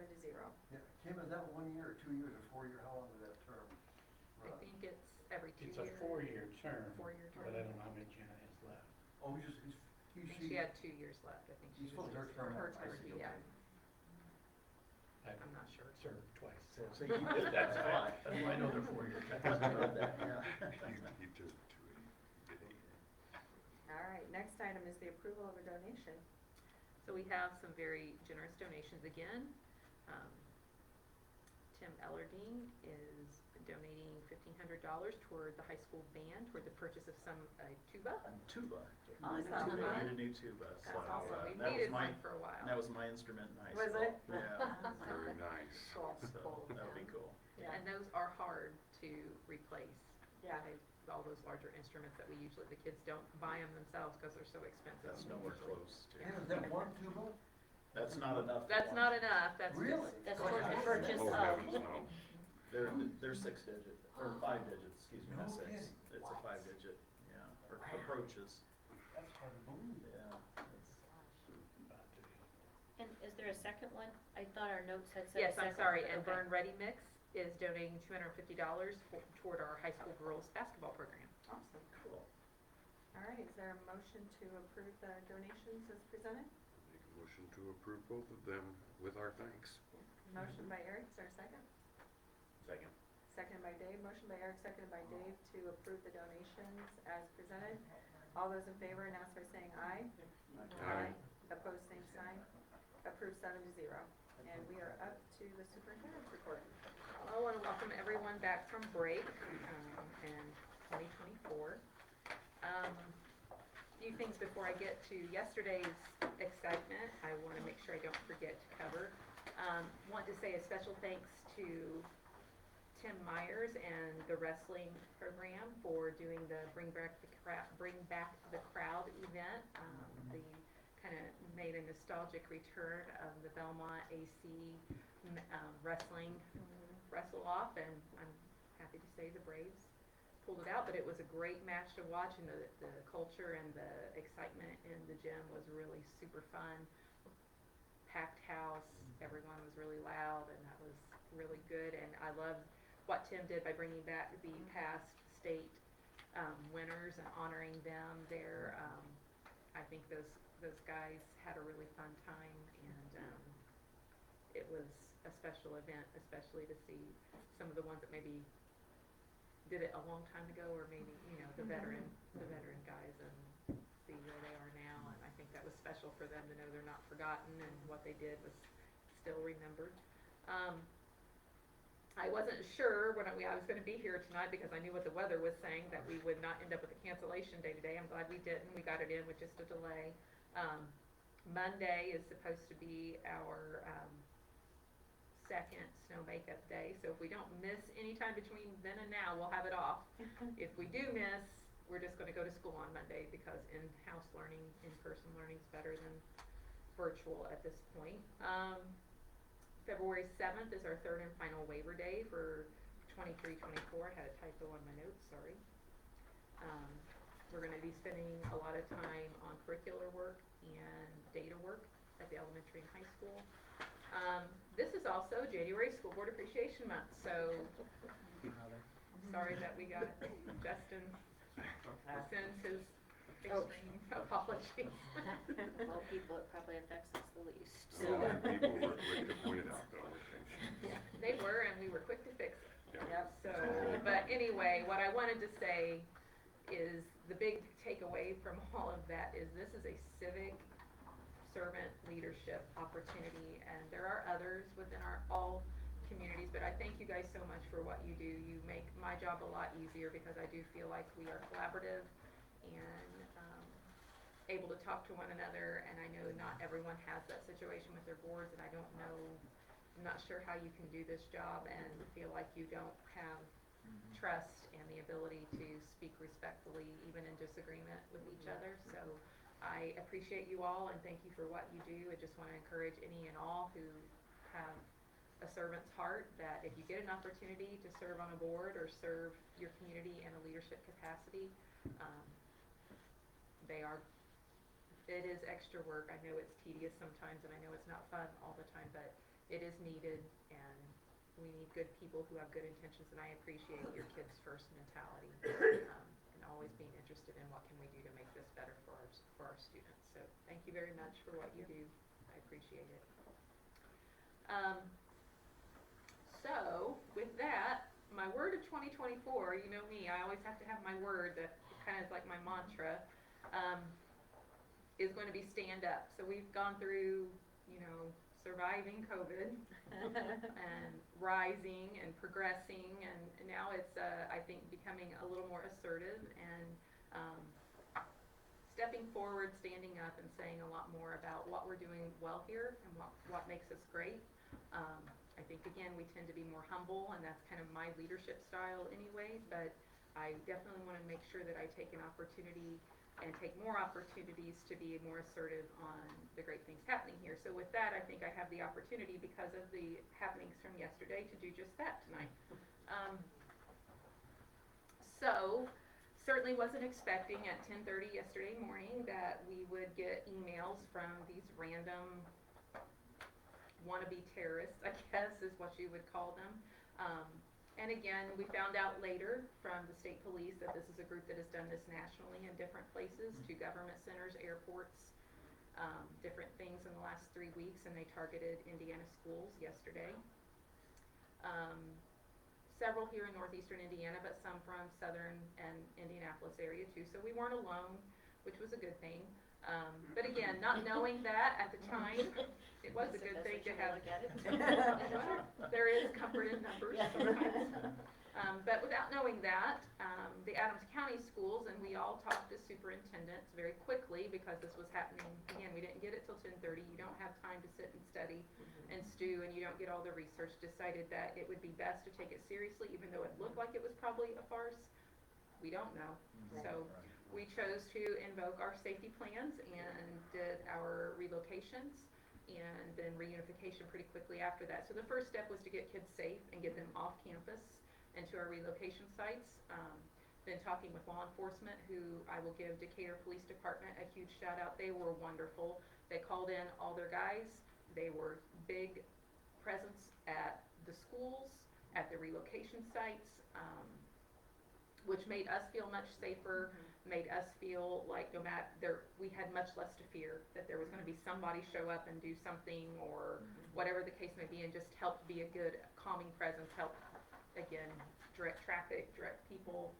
Yeah, Kim, is that 1 year or 2 years or 4 year? How long is that term? I think it's every 2 It's years. a 4-year term. 4-year term. But I don't know how many Janet has left. Oh, I think she had 2 years left, I think. She's she full was of her just- term Her out. I term, see, yeah. okay. I've I'm not sure. served twice. So you did That's that. why, that's why I know they're 4-year terms. I read that, yeah. He just did it. All right, next item is the approval of a donation. So we have some very generous donations again. Tim Ellerding is donating $1,500 toward the high school band, toward the purchase of a tuba. Tuba. Awesome. Tuba. I need a new tuba. That's So, awesome. We've that was needed my, one for a while. that was my instrument in high Was school. it? Yeah. Very nice. Cool. So that'll be cool. Yeah. And those are hard to replace. Yeah. All those larger instruments that we usually, the kids don't buy them themselves because they're so expensive. That's nowhere close to. Kim, is that one tuba? That's not enough. for That's one. not enough, that's just. Really? That's towards the purchase Oh, of, heavens, no. They're 6 digit, or 5 digits, excuse me, not No 6. kidding. It's a 5 digit, yeah, or approaches, That's hard to believe. yeah. About to be. and is there a second one? I thought our notes had said a Yes, I'm second. sorry, and Okay. Burn Ready Mix is donating $250 toward our high school girls basketball program. Awesome. Cool. All right, is there a motion to approve the donations as presented? Make a motion to approve both of them with our thanks. Motion by Eric, is there a second? Second. Seconded by Dave. Motion by Eric, seconded by Dave to approve the donations as presented. All those in favor announce by saying aye. Aye. Opposed, same sign. Approved 7-0. And we are up to the superintendent's report. I want to welcome everyone back from break in 2024. Few things before I get to yesterday's excitement, I want to make sure I don't forget to cover. Want to say a special thanks to Tim Myers and the wrestling program for doing the Bring Back the Crowd event. The kind of made a nostalgic return of the Belmont AC wrestling wrestle-off, and I'm happy to say the Braves pulled it out, but it was a great match to watch, and the culture and the excitement in the gym was really super fun. Packed house, everyone was really loud, and that was really good, and I love what Tim did by bringing back the past state winners and honoring them there. I think those guys had a really fun time, and it was a special event, especially to see some of the ones that maybe did it a long time ago, or maybe, you know, the veteran guys, and see where they are now. And I think that was special for them to know they're not forgotten, and what they did was still remembered. I wasn't sure when I was going to be here tonight, because I knew what the weather was saying, that we would not end up with a cancellation day today. I'm glad we didn't. We got it in with just a delay. Monday is supposed to be our second snow makeup day, so if we don't miss any time between then and now, we'll have it off. If we do miss, we're just going to go to school on Monday, because in-house learning, in-person learning is better than virtual at this point. February 7th is our third and final waiver day for 23-24. I had a typo on my notes, sorry. We're going to be spending a lot of time on curricular work and data work at the elementary and high school. This is also January School Board Appreciation Month, so sorry that we got Justin sends his extreme apologies. Well, people, it probably affects us the least, A so. lot of people were quick to point it out, though, I think. They were, and we were quick to fix it. Yeah. So, but anyway, what I wanted to say is the big takeaway from all of that is this is a civic servant leadership opportunity, and there are others within all communities, but I thank you guys so much for what you do. You make my job a lot easier, because I do feel like we are collaborative and able to talk to one another, and I know not everyone has that situation with their boards, and I'm not sure how you can do this job and feel like you don't have trust and the ability to speak respectfully, even in disagreement with each other. So I appreciate you all, and thank you for what you do. I just want to encourage any and all who have a servant's heart that if you get an opportunity to serve on a board or serve your community in a leadership capacity, it is extra work. I know it's tedious sometimes, and I know it's not fun all the time, but it is needed, and we need good people who have good intentions, and I appreciate your kids' first mentality, and always being interested in what can we do to make this better for our students. So thank you very much for what you do. I appreciate it. So with that, my word of 2024, you know me, I always have to have my word that kind of is like my mantra, is going to be stand up. So we've gone through, you know, surviving COVID and rising and progressing, and now it's, I think, becoming a little more assertive and stepping forward, standing up, and saying a lot more about what we're doing well here and what makes us great. I think, again, we tend to be more humble, and that's kind of my leadership style anyway, but I definitely want to make sure that I take an opportunity and take more opportunities to be more assertive on the great things happening here. So with that, I think I have the opportunity, because of the happenings from yesterday, to do just that tonight. So certainly wasn't expecting at 10:30 yesterday morning that we would get emails from these random wannabe terrorists, I guess is what you would call them. And again, we found out later from the state police that this is a group that has done this nationally in different places, to government centers, airports, different things in the last 3 weeks, and they targeted Indiana schools yesterday. Several here in northeastern Indiana, but some from southern and Indianapolis area too, so we weren't alone, which was a good thing. But again, not knowing that at the time, it was a good thing to have. There is comfort in numbers sometimes. But without knowing that, the Adams County schools, and we all talked to superintendents very quickly, because this was happening, again, we didn't get it till 10:30, you don't have time to sit and study and stew, and you don't get all the research, decided that it would be best to take it seriously, even though it looked like it was probably a farce. We don't know. So we we chose to invoke our safety plans and did our relocations and then reunification pretty quickly after that. So the first step was to get kids safe and get them off campus and to our relocation sites. Been talking with law enforcement, who I will give Decatur Police Department a huge shout out. They were wonderful. They called in all their guys. They were big presence at the schools, at the relocation sites, which made us feel much safer, made us feel like no matter, we had much less to fear, that there was going to be somebody show up and do something or whatever the case may be, and just help be a good calming presence, help, again, direct traffic, direct people.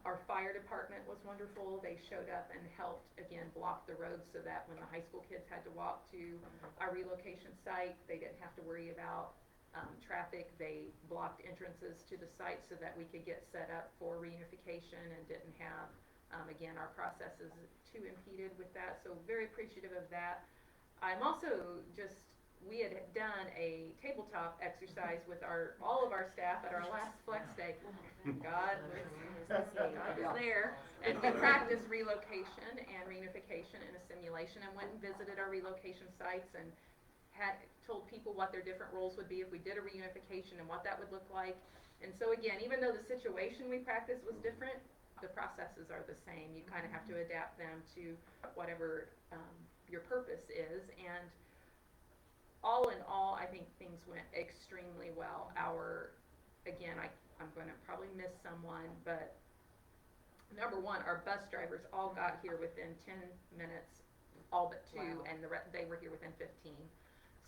Our fire department was wonderful. They showed up and helped, again, block the roads so that when the high school kids had to walk to our relocation site, they didn't have to worry about traffic. They blocked entrances to the site so that we could get set up for reunification and didn't have, again, our processes too impeded with that. So very appreciative of that. I'm also we had done a tabletop exercise with all of our staff at our last flex day. God was there. And we practiced relocation and reunification in a simulation and went and visited our relocation sites and had told people what their different roles would be if we did a reunification and what that would look like. And so again, even though the situation we practiced was different, the processes are the same. You kind of have to adapt them to whatever your purpose is. And all in all, I think things went extremely well. Again, I'm going to probably miss someone, but number one, our bus drivers all got here within 10 minutes, all but 2, Wow. and they were here within 15.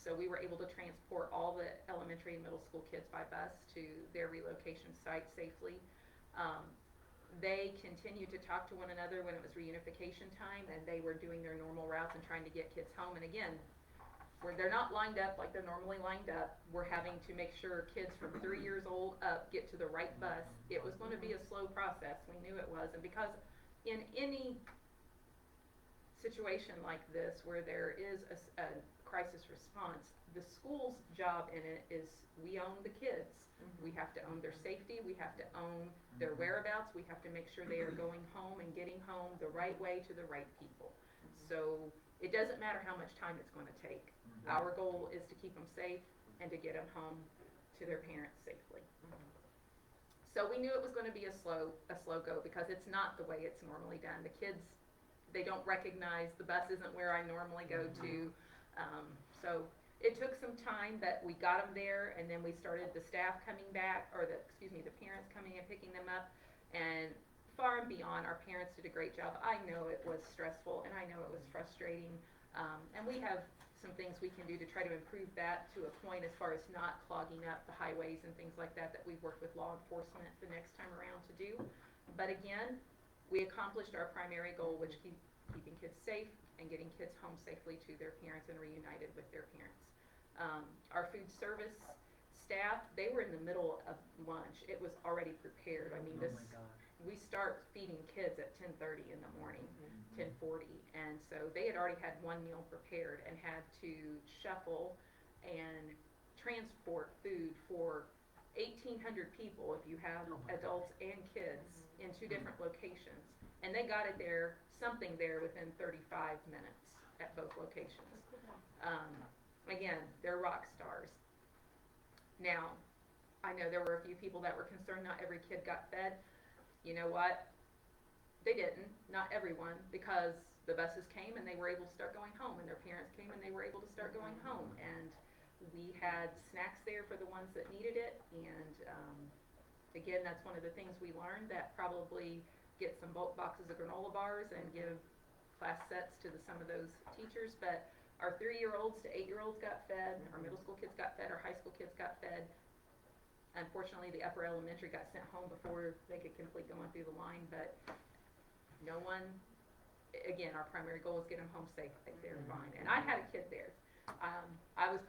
So we were able to transport all the elementary and middle school kids by bus to their relocation site safely. They continued to talk to one another when it was reunification time, and they were doing their normal routes and trying to get kids home. And again, where they're not lined up like they're normally lined up, we're having to make sure kids from 3 years old up get to the right bus. It was going to be a slow process. We knew it was. And because in any situation like this where there is a crisis response, the school's job in it is we own the kids. We have to own their safety. We have to own their whereabouts. We have to make sure they are going home and getting home the right way to the right people. So it doesn't matter how much time it's going to take. Our goal is to keep them safe and to get them home to their parents safely. So we knew it was going to be a slow go because it's not the way it's normally done. The kids, they don't recognize the bus isn't where I normally go to. So it took some time, but we got them there, and then we started the staff coming back, or the parents coming and picking them up, and far and beyond, our parents did a great job. I know it was stressful, and I know it was frustrating, and we have some things we can do to try to improve that to a point as far as not clogging up the highways and things like that we've worked with law enforcement the next time around to do. But again, we accomplished our primary goal, which keeping kids safe and getting kids home safely to their parents and reunited with their parents. Our food service staff, they were in the middle of lunch. It was already prepared. I mean, Oh my gosh. we start feeding kids at 10:30 in the morning, 10:40, and so they had already had one meal prepared and had to shuffle and transport food for 1,800 people if you have Oh my adults and kids in 2 different locations. And they got it there, something there within 35 minutes at both locations. Again, they're rock stars. Now, I know there were a few people that were concerned not every kid got fed. You know what? They didn't, not everyone, because the buses came and they were able to start going home, and their parents came and they were able to start going home. And we had snacks there for the ones that needed it, and again, that's one of the things we learned, that probably get some bulk boxes of granola bars and give class sets to some of those teachers. But our 3-year-olds to 8-year-olds got fed, our middle school kids got fed, our high school kids got fed. Unfortunately, the upper elementary got sent home before they could complete going through the line, but no one, again, our primary goal is get them home safe, like they're fine. And I had a kid there. I was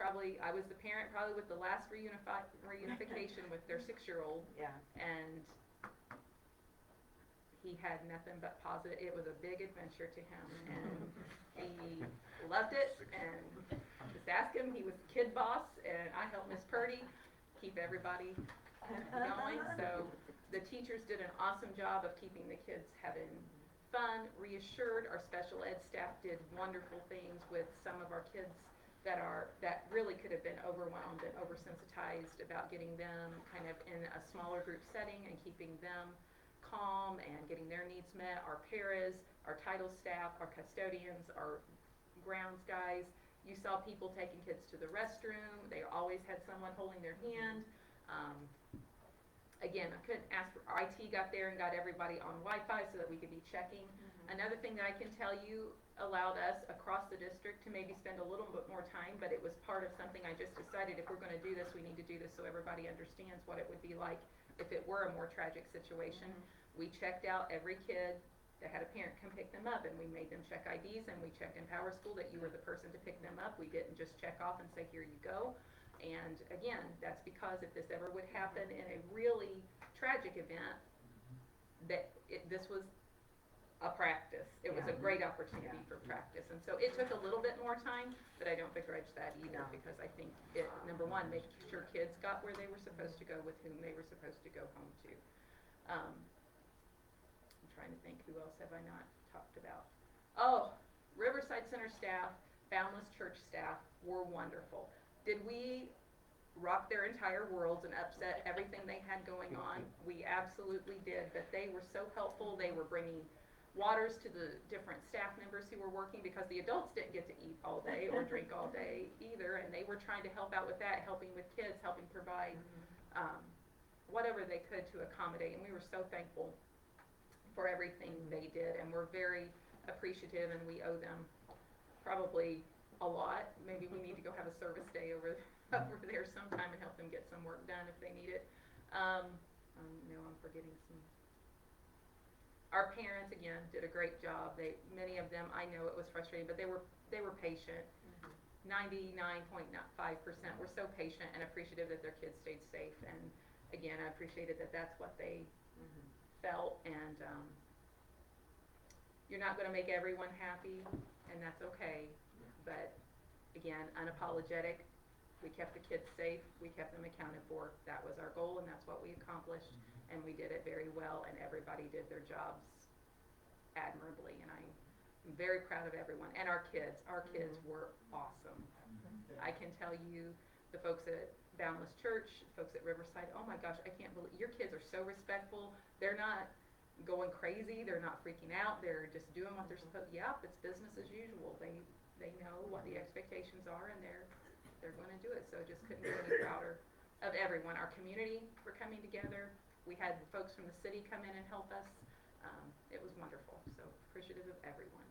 the parent probably with the last reunification with their 6-year-old, Yeah. and he had nothing but positive. It was a big adventure to him, and he loved it. And just ask him. He was kid boss, and I helped Miss Purdy keep everybody going. So the teachers did an awesome job of keeping the kids having fun fun, reassured. Our special ed staff did wonderful things with some of our kids that really could have been overwhelmed and oversensitized, about getting them kind of in a smaller group setting and keeping them calm and getting their needs met. Our paras, our title staff, our custodians, our grounds guys, you saw people taking kids to the restroom. They always had someone holding their hand. Again, I couldn't ask for, IT got there and got everybody on Wi-Fi so that we could be checking. Another thing that I can tell you allowed us across the district to maybe spend a little bit more time, but it was part of something I just decided, if we're gonna do this, we need to do this so everybody understands what it would be like if it were a more tragic situation. We checked out every kid that had a parent come pick them up, and we made them check IDs, and we checked in Power School that you were the person to pick them up. We didn't just check off and say, here you go. And again, that's because if this ever would happen in a really tragic event, this was a practice. It was a great opportunity for practice. And so it took a little bit more time, but I don't begrudge that either, because I think it, number one, making sure kids got where they were supposed to go with whom they were supposed to go home to. I'm trying to think, who else have I not talked about? Oh, Riverside Center staff, Boundless Church staff were wonderful. Did we rock their entire worlds and upset everything they had going on? We absolutely did, but they were so helpful. They were bringing waters to the different staff members who were working, because the adults didn't get to eat all day or drink all day either, and they were trying to help out with that, helping with kids, helping provide whatever they could to accommodate, and we were so thankful for everything they did, and we're very appreciative, and we owe them probably a lot. Maybe we need to go have a service day over there sometime and help them get some work done if they need it. No, I'm forgetting some. Our parents, again, did a great job. Many of them, I know it was frustrating, but they were patient. 99.5% were so patient and appreciative that their kids stayed safe. And again, I appreciated that that's what they felt. And you're not going to make everyone happy, and that's okay. But again, unapologetic. We kept the kids safe. We kept them accounted for. That was our goal, and that's what we accomplished. And we did it very well, and everybody did their jobs admirably. And I'm very proud of everyone. And our kids were awesome. I can tell you, the folks at Boundless Church, folks at Riverside, oh my gosh, I can't believe, your kids are so respectful. They're not going crazy. They're not freaking out. They're just doing what they're supposed to. Yep, it's business as usual. They know what the expectations are, and they're going to do it. So just couldn't be any prouder of everyone. Our community were coming together. We had folks from the city come in and help us. It was wonderful. So appreciative of everyone.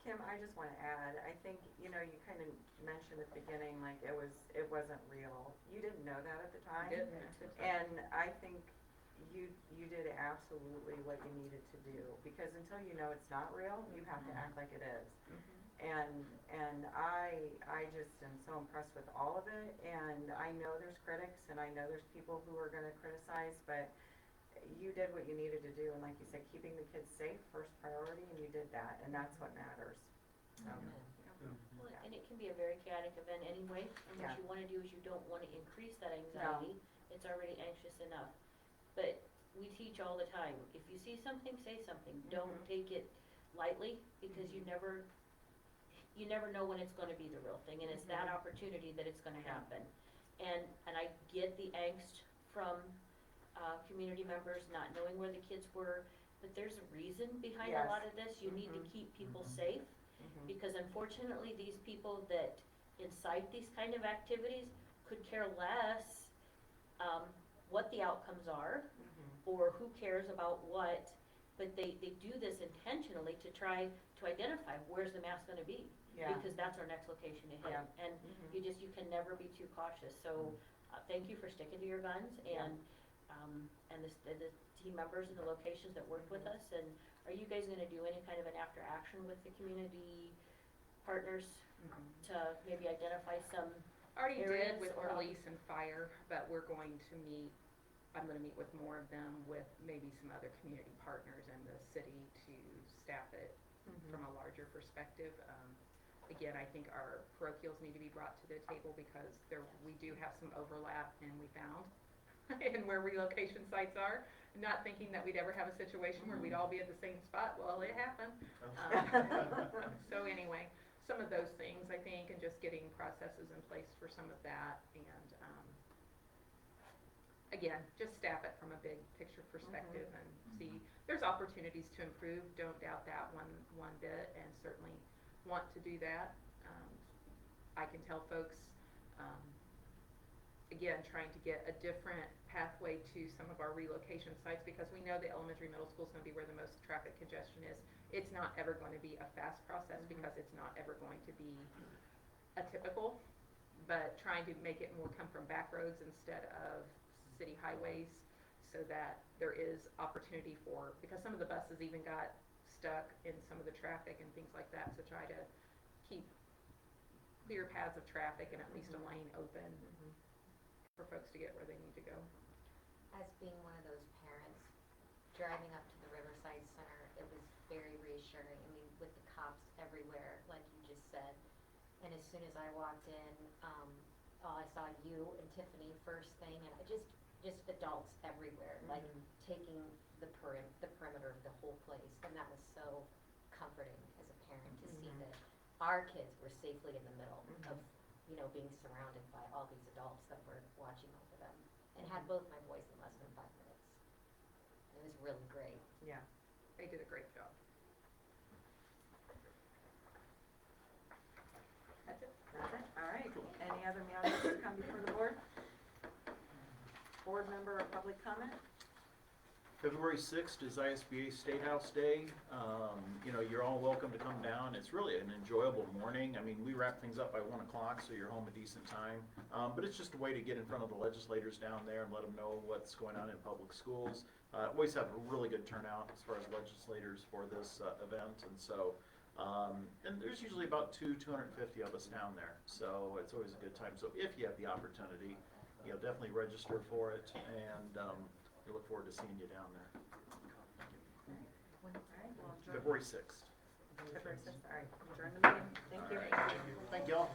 Kim, I just want to add, I think, you kind of mentioned at the beginning, like, it wasn't real. You didn't know that at the time. And I think you did absolutely what you needed to do, because until you know it's not real, you have to act like it is. And I just am so impressed with all of it, and I know there's critics, and I know there's people who are gonna criticize, but you did what you needed to do, and like you said, keeping the kids safe, first priority, and you did that, and that's what matters. So, Well, and it can be a very chaotic event anyway, and what you wanna do is you don't wanna increase that anxiety. It's already anxious enough. But we teach all the time, if you see something, say something. Don't take it lightly, because you never know when it's gonna be the real thing, and it's that opportunity that it's gonna happen. And I get the angst from community members not knowing where the kids were, but there's a reason behind a lot of this. You need to keep people safe, because unfortunately these people that incite these kind of activities could care less what the outcomes are, or who cares about what, but they do this intentionally to try to identify where's the mass gonna be. Because that's our next location to hit. And you can never be too cautious. So thank you for sticking to your guns, and the team members and the locations that work with us. And are you guys gonna do any kind of an after action with the community partners to maybe identify some Already areas did with or- police and fire, but we're going to meet, I'm gonna meet with more of them, with maybe some other community partners and the city to staff it from a larger perspective. Again, I think our parochials need to be brought to the table, because we do have some overlap, and we found and where relocation sites are, not thinking that we'd ever have a situation where we'd all be at the same spot. Well, it happened. So anyway, some of those things, I think, and just getting processes in place for some of that, and, again, just staff it from a big picture perspective and see, there's opportunities to improve, don't doubt that one bit, and certainly want to do that. I can tell folks, again, trying to get a different pathway to some of our relocation sites, because we know the elementary, middle school is gonna be where the most traffic congestion is. It's not ever going to be a fast process, because it's not ever going to be a typical, but trying to make it more come from back roads instead of city highways, so that there is opportunity for, because some of the buses even got stuck in some of the traffic and things like that, so try to keep clear paths of traffic and at least a lane open for folks to get where they need to go. As being one of those parents, driving up to the Riverside Center, it was very reassuring. I mean, with the cops everywhere, like you just said. And as soon as I walked in, I saw you and Tiffany first thing, and just adults everywhere, like taking the perimeter of the whole place. And that was so comforting as a parent to see that our kids were safely in the middle of, you know, being surrounded by all these adults that were watching over them. And had both my boys in less than 5 minutes. It was really great. Yeah, they did a great job. That's it. That's it, all right. Any other matters to come before the board? Board member or public comment? February 6th is ISBA State House Day. You know, you're all welcome to come down. It's really an enjoyable morning. I mean, we wrap things up by 1 o'clock, so you're home a decent time. But it's just a way to get in front of the legislators down there and let them know what's going on in public schools. Always have a really good turnout as far as legislators for this event, and so, and there's usually about 250 of us down there, so it's always a good time. So if you have the opportunity, you know, definitely register for it, and we look forward to seeing you down there. All right, well, February 6th. February 6th, all right, adjourn the meeting. Thank you. Thank y'all.